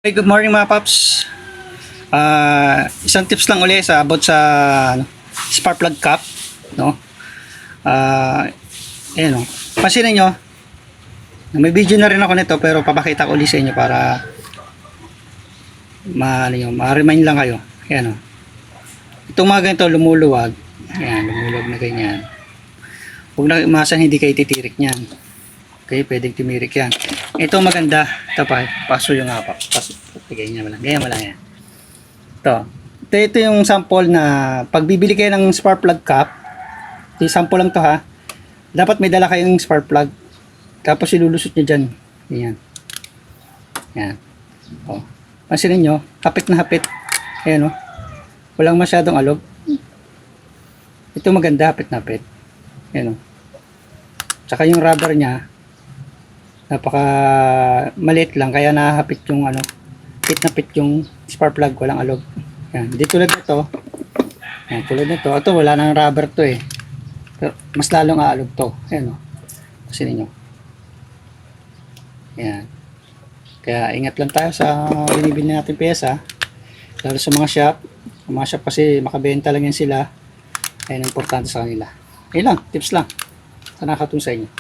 Hey, good morning mga paps. Isang tips lang ulit sa about sa spark plug cap, no? Ayan, no. Pansinin nyo, may video na rin ako nito pero papakita ko ulit sa inyo para ma-remind lang kayo. Ayan, no. Itong mga ganito lumuluwag. Ayan, lumuluwag na ganyan. Huwag na umasan hindi kayo titirik niyan. Okay, pwedeng timirik yan. Ito maganda. Ito pa, paso yung nga pa. Ganyan mo lang. Ganyan mo lang yan. Ito yung sample na pagbibili kayo ng spark plug cap. Yung sample lang to ha. Dapat may dala kayong spark plug. Tapos ilulusot nyo dyan. Ganyan. Yan. O. Pansinin nyo, hapit na hapit. Ayan o. Walang masyadong alog. Ito maganda, hapit na hapit. Ayan o. Tsaka yung rubber nya, napaka maliit lang kaya nahapit yung pit na pit yung spark plug, walang alog. Yan, di tulad nito. Yan, tulad nito. Ito wala nang rubber to eh. Pero mas lalong aalog to. Ayan o. Kasi ninyo. Yan. Kaya ingat lang tayo sa binibili natin pyesa. Lalo sa mga shop. Sa mga shop kasi makabenta lang yan sila. Ayan ang importante sa kanila. Ayun lang, tips lang. Sana nakatulong sa inyo.